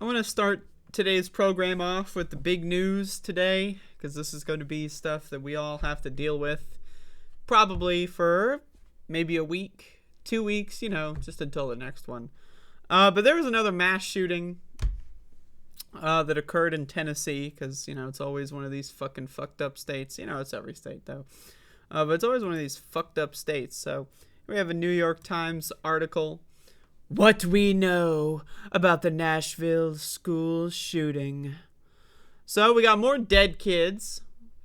I want to start today's program off with the big news today, because this is going to be stuff that we all have to deal with probably for maybe a week, 2 weeks, just until the next one. But there was another mass shooting that occurred in Tennessee, because, it's always one of these fucking fucked up states. It's every state, though. But it's always one of these fucked up states. So we have a New York Times article. What we know about the Nashville school shooting. So we got more dead kids,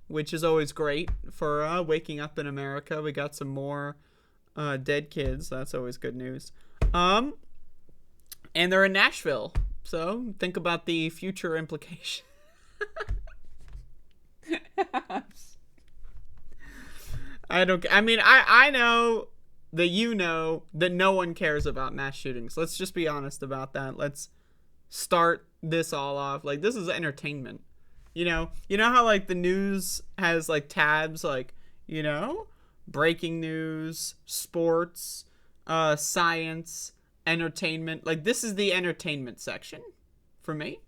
which is always great for waking up in America. We got some more dead kids. That's always good news. And they're in Nashville. So think about the future implication. I know that no one cares about mass shootings. Let's just be honest about that. Let's start this all off. Like, this is entertainment. You know how, like, the news has, like, tabs, like, breaking news, sports, science, entertainment. Like, this is the entertainment section for me,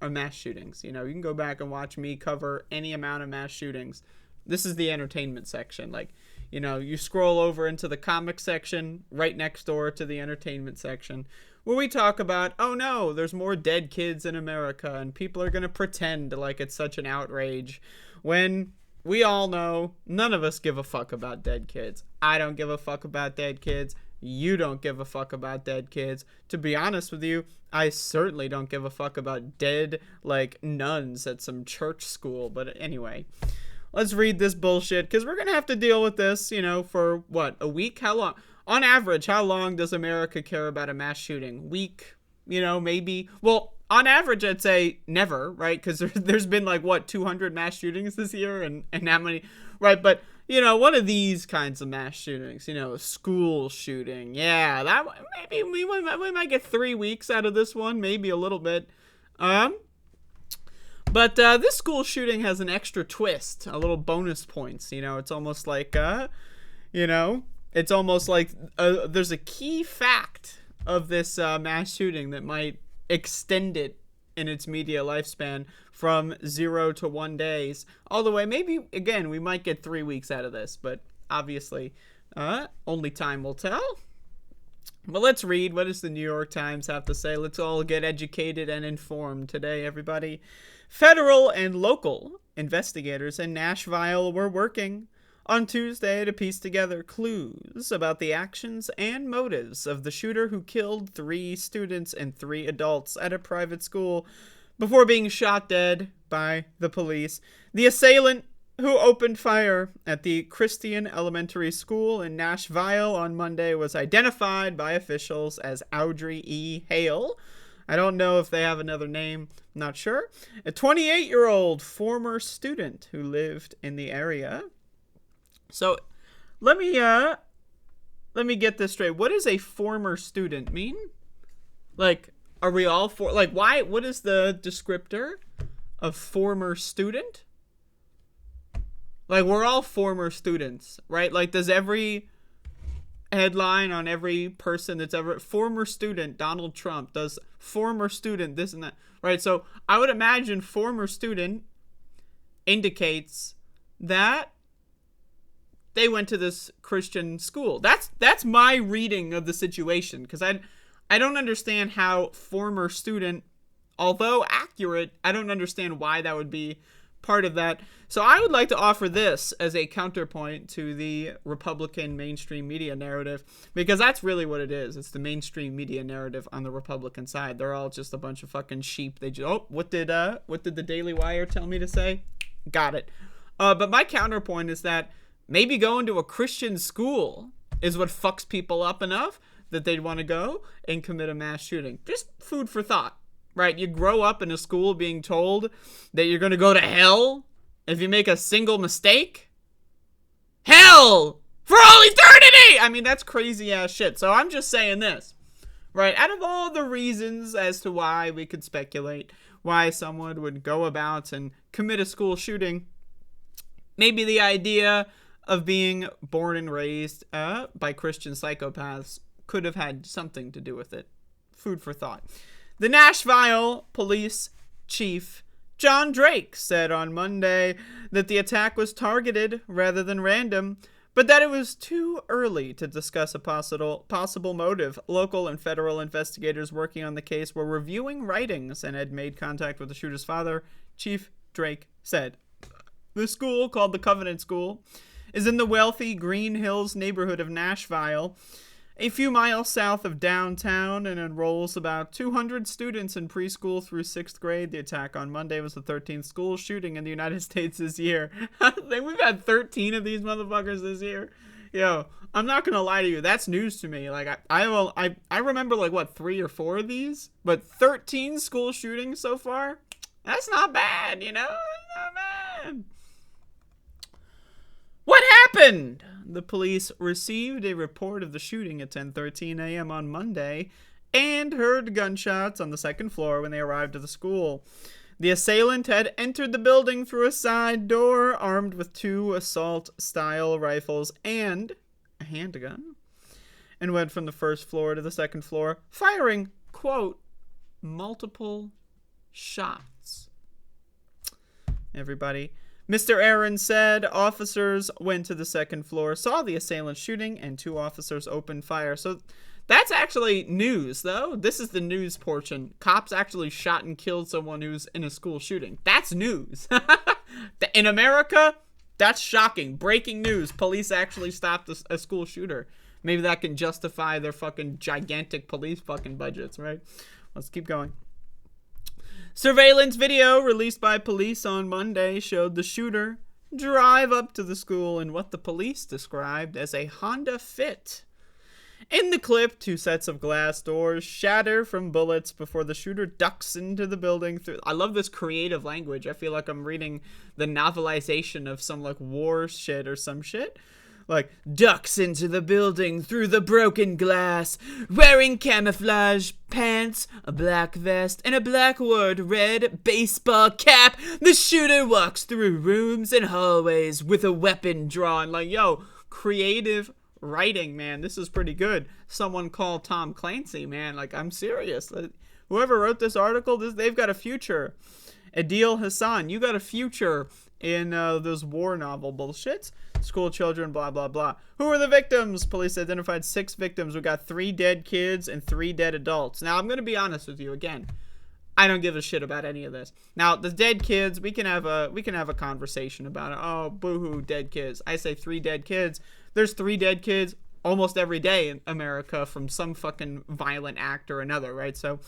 or mass shootings. You can go back and watch me cover any amount of mass shootings. This is the entertainment section. Like, you scroll over into the comic section right next door to the entertainment section, where we talk about, oh no, there's more dead kids in America, and people are going to pretend like it's such an outrage, when we all know none of us give a fuck about dead kids. I don't give a fuck about dead kids. You don't give a fuck about dead kids. To be honest with you, I certainly don't give a fuck about dead, like, nuns at some church school. But anyway, let's read this bullshit, because we're going to have to deal with this, for, what, a week? How long? On average, how long does America care about a mass shooting? Week? Maybe? Well, on average, I'd say never, right? Because there's been, like, what, 200 mass shootings this year? And how many? Right, but, one of these kinds of mass shootings, a school shooting. Yeah, that maybe we might get 3 weeks out of this one, maybe a little bit. But this school shooting has an extra twist, a little bonus points. It's almost like, there's a key fact of this mass shooting that might extend it in its media lifespan from 0 to 1 days. All the way, maybe, again, we might get 3 weeks out of this, but obviously, only time will tell. But let's read. What does the New York Times have to say? Let's all get educated and informed today, everybody. Federal and local investigators in Nashville were working on Tuesday to piece together clues about the actions and motives of the shooter who killed 3 students and 3 adults at a private school before being shot dead by the police. The assailant, who opened fire at the Christian Elementary School in Nashville on Monday, was identified by officials as Audrey E. Hale. I don't know if they have another name, not sure. A 28-year-old former student who lived in the area. So, let me get this straight. What does a former student mean? Like, are we all why, what is the descriptor of former student? Like, we're all former students, right? Like, does every headline on every person that's ever, former student Donald Trump, does former student this and that, right? So I would imagine former student indicates that they went to this Christian school. That's my reading of the situation, because I don't understand how former student, although accurate, I don't understand why that would be part of that. So I would like to offer this as a counterpoint to the Republican mainstream media narrative, because that's really what it is. It's the mainstream media narrative on the Republican side. They're all just a bunch of fucking sheep. They just, what did the Daily Wire tell me to say? Got it. But my counterpoint is that maybe going to a Christian school is what fucks people up enough that they'd want to go and commit a mass shooting. Just food for thought. Right, you grow up in a school being told that you're going to go to hell if you make a single mistake. Hell! For all eternity! I mean, that's crazy ass shit. So I'm just saying this. Right, out of all the reasons as to why we could speculate why someone would go about and commit a school shooting, maybe the idea of being born and raised by Christian psychopaths could have had something to do with it. Food for thought. The Nashville police chief John Drake said on Monday that the attack was targeted rather than random, but that it was too early to discuss a possible motive. Local and federal investigators working on the case were reviewing writings and had made contact with the shooter's father, Chief Drake said. The school, called the Covenant School, is in the wealthy Green Hills neighborhood of Nashville, a few miles south of downtown, and enrolls about 200 students in preschool through 6th grade. The attack on Monday was the 13th school shooting in the United States this year. We've had 13 of these motherfuckers this year. Yo, I'm not gonna lie to you, that's news to me. Like, I remember, like, what, 3 or 4 of these? But 13 school shootings so far? That's not bad, you know? That's not bad. What happened? The police received a report of the shooting at 10:13 a.m. on Monday and heard gunshots on the second floor when they arrived at the school. The assailant had entered the building through a side door, armed with 2 assault-style rifles and a handgun, and went from the first floor to the second floor, firing, quote, multiple shots. Everybody. Mr. Aaron said officers went to the second floor, saw the assailant shooting, and 2 officers opened fire. So that's actually news, though. This is the news portion. Cops actually shot and killed someone who's in a school shooting. That's news. In America, that's shocking. Breaking news. Police actually stopped a school shooter. Maybe that can justify their fucking gigantic police fucking budgets, right? Let's keep going. Surveillance video released by police on Monday showed the shooter drive up to the school in what the police described as a Honda Fit. In the clip, 2 sets of glass doors shatter from bullets before the shooter ducks into the building. I love this creative language. I feel like I'm reading the novelization of some, like, war shit or some shit. Like, ducks into the building through the broken glass, wearing camouflage pants, a black vest, and a black red baseball cap. The shooter walks through rooms and hallways with a weapon drawn. Like, yo, creative writing, man. This is pretty good. Someone call Tom Clancy, man. Like, I'm serious. Whoever wrote this article, they've got a future. Adil Hassan, you got a future in those war novel bullshits. School children, blah, blah, blah. Who are the victims? Police identified 6 victims. We got 3 dead kids and 3 dead adults. Now, I'm going to be honest with you again. I don't give a shit about any of this. Now, the dead kids, we can have a conversation about it. Oh, boo-hoo, dead kids. I say 3 dead kids. There's 3 dead kids almost every day in America from some fucking violent act or another, right? So,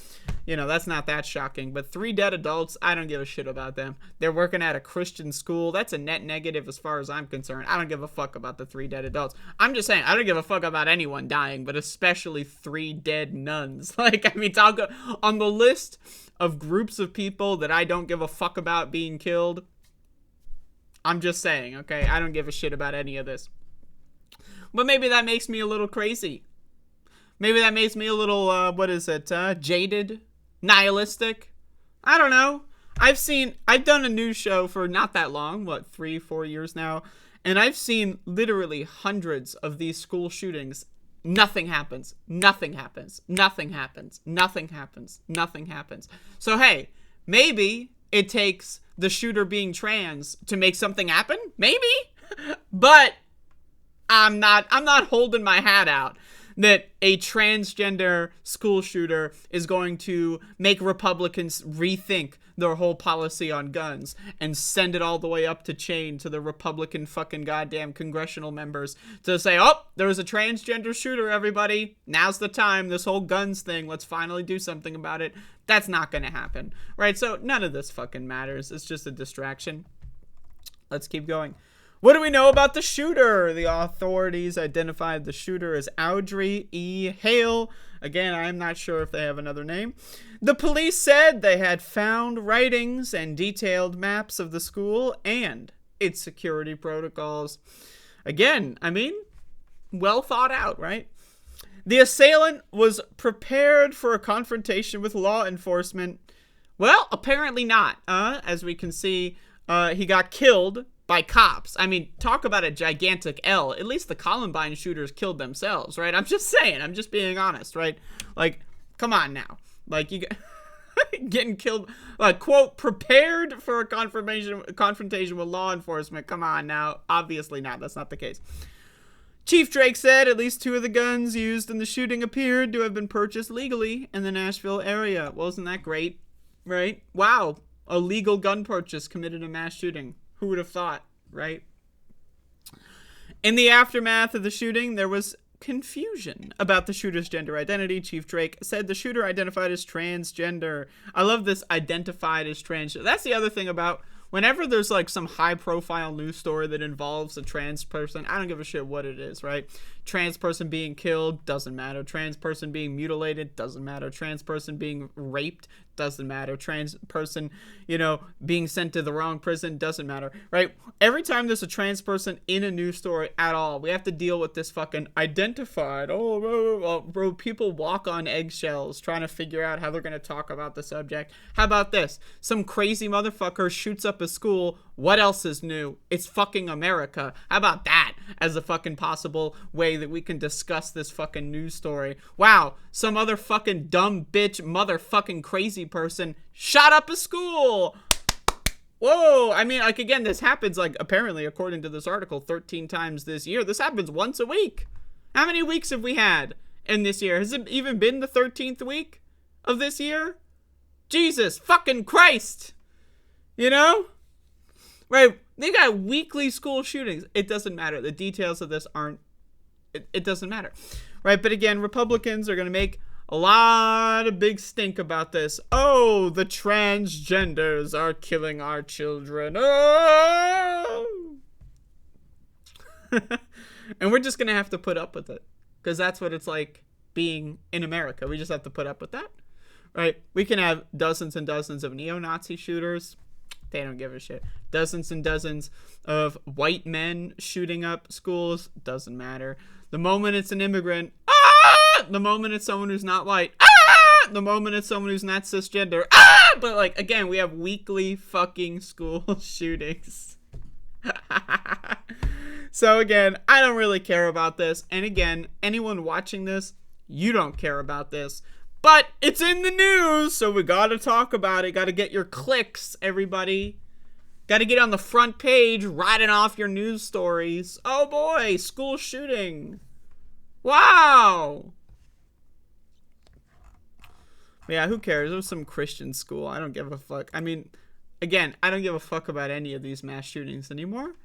you know, that's not that shocking. But 3 dead adults, I don't give a shit about them. They're working at a Christian school. That's a net negative as far as I'm concerned. I don't give a fuck about the 3 dead adults. I'm just saying, I don't give a fuck about anyone dying, but especially 3 dead nuns. Like, I mean, talk on the list of groups of people that I don't give a fuck about being killed. I'm just saying, okay? I don't give a shit about any of this. But maybe that makes me a little crazy. Maybe that makes me a little, jaded? Nihilistic? I don't know. I've done a news show for not that long, 3-4 years now, and I've seen literally hundreds of these school shootings. Nothing happens. Nothing happens. Nothing happens. Nothing happens. Nothing happens. So, hey, maybe it takes the shooter being trans to make something happen? Maybe? But I'm not holding my hat out that a transgender school shooter is going to make Republicans rethink their whole policy on guns and send it all the way up to chain to the Republican fucking goddamn congressional members to say, oh, there was a transgender shooter, everybody. Now's the time. This whole guns thing, let's finally do something about it. That's not going to happen, right? So none of this fucking matters. It's just a distraction. Let's keep going. What do we know about the shooter? The authorities identified the shooter as Audrey E. Hale. Again, I'm not sure if they have another name. The police said they had found writings and detailed maps of the school and its security protocols. Again, I mean, well thought out, right? The assailant was prepared for a confrontation with law enforcement. Well, apparently not. As we can see, he got killed by cops. I mean, talk about a gigantic L. At least the Columbine shooters killed themselves, right? I'm just saying. I'm just being honest, right? Like, come on now. Like, Getting killed, quote, prepared for a confrontation with law enforcement. Come on now. Obviously not. That's not the case. Chief Drake said at least 2 of the guns used in the shooting appeared to have been purchased legally in the Nashville area. Well, isn't that great? Right? Wow. A legal gun purchase committed a mass shooting. Who would have thought, right? In the aftermath of the shooting, there was confusion about the shooter's gender identity. Chief Drake said the shooter identified as transgender. I love this, identified as transgender. That's the other thing about whenever there's like some high profile news story that involves a trans person, I don't give a shit what it is, right? Trans person being killed, doesn't matter. Trans person being mutilated, doesn't matter. Trans person being raped, doesn't matter. Trans person, being sent to the wrong prison, doesn't matter, right? Every time there's a trans person in a news story at all, we have to deal with this fucking identified. Bro, people walk on eggshells trying to figure out how they're going to talk about the subject. How about this? Some crazy motherfucker shoots up a school. What else is new? It's fucking America. How about that as a fucking possible way that we can discuss this fucking news story? Wow, some other fucking dumb bitch motherfucking crazy person shot up a school. Whoa, I mean, again, this happens, apparently, according to this article, 13 times this year. This happens once a week. How many weeks have we had in this year? Has it even been the 13th week of this year? Jesus fucking Christ. Right, they got weekly school shootings. It doesn't matter. The details of this aren't, it doesn't matter. Right, but again, Republicans are going to make a lot of big stink about this. Oh, the transgenders are killing our children. Oh! And we're just going to have to put up with it. Because that's what it's like being in America. We just have to put up with that. Right? We can have dozens and dozens of neo-Nazi shooters. They don't give a shit. Dozens and dozens of white men shooting up schools. Doesn't matter. The moment it's an immigrant, the moment it's someone who's not white, the moment it's someone who's not cisgender, but again, we have weekly fucking school shootings. So again, I don't really care about this. And again, anyone watching this, you don't care about this. But it's in the news, so we gotta talk about it. Gotta get your clicks, everybody. Gotta get on the front page, writing off your news stories. Oh boy, school shooting. Wow. Yeah, who cares? It was some Christian school. I don't give a fuck. I mean, again, I don't give a fuck about any of these mass shootings anymore.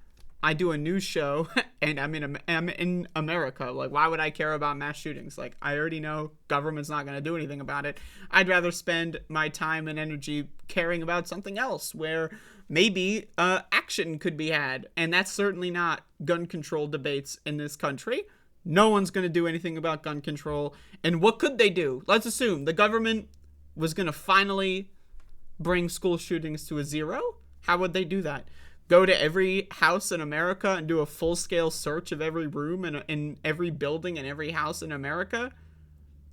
I do a news show, and I'm in America. Why would I care about mass shootings? I already know government's not going to do anything about it. I'd rather spend my time and energy caring about something else where maybe action could be had. And that's certainly not gun control debates in this country. No one's going to do anything about gun control. And what could they do? Let's assume the government was going to finally bring school shootings to a zero. How would they do that? Go to every house in America and do a full-scale search of every room in every building and every house in America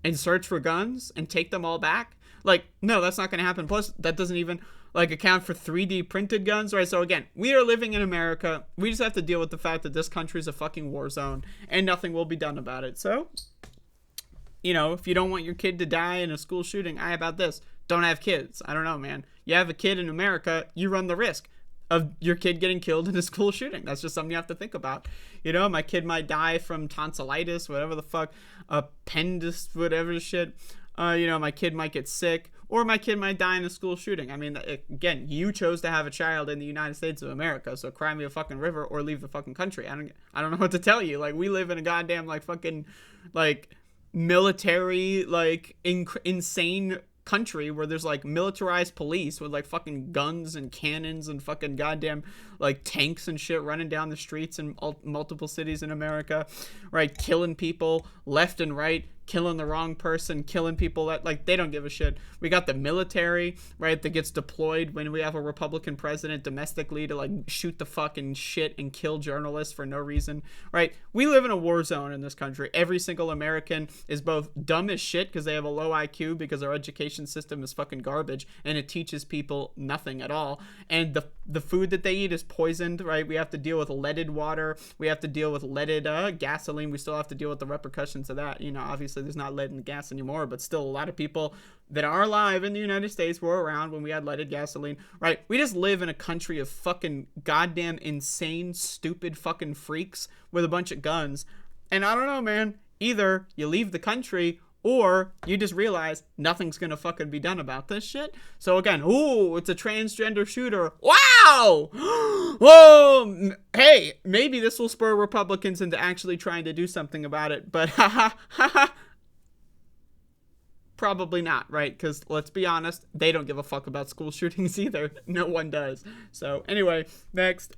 and search for guns and take them all back? No, that's not going to happen. Plus, that doesn't even, account for 3D printed guns, right? So, again, we are living in America. We just have to deal with the fact that this country is a fucking war zone and nothing will be done about it. So, if you don't want your kid to die in a school shooting, how about this? Don't have kids. I don't know, man. You have a kid in America, you run the risk of your kid getting killed in a school shooting. That's just something you have to think about. My kid might die from tonsillitis, whatever the fuck, appendix, whatever shit. My kid might get sick, or my kid might die in a school shooting. I mean, again, you chose to have a child in the United States of America, so cry me a fucking river or leave the fucking country. I don't know what to tell you. We live in a goddamn fucking military insane country where there's militarized police with fucking guns and cannons and fucking goddamn tanks and shit running down the streets in multiple cities in America, right? Killing people left and right, killing the wrong person, killing people that they don't give a shit. We got the military, right, that gets deployed when we have a Republican president domestically to shoot the fucking shit and kill journalists for no reason, right? We live in a war zone in this country. Every single American is both dumb as shit because they have a low IQ because our education system is fucking garbage and it teaches people nothing at all, and the food that they eat is poisoned, right? We have to deal with leaded water, we have to deal with leaded gasoline, we still have to deal with the repercussions of that, obviously obviously there's not lead in the gas anymore, but still a lot of people that are alive in the United States were around when we had leaded gasoline, right? We just live in a country of fucking goddamn insane, stupid fucking freaks with a bunch of guns. And I don't know, man. Either you leave the country or you just realize nothing's gonna fucking be done about this shit. So again, ooh, it's a transgender shooter. Wow! Whoa! Hey, maybe this will spur Republicans into actually trying to do something about it, but probably not, right? Because let's be honest, they don't give a fuck about school shootings either. No one does. So anyway, next.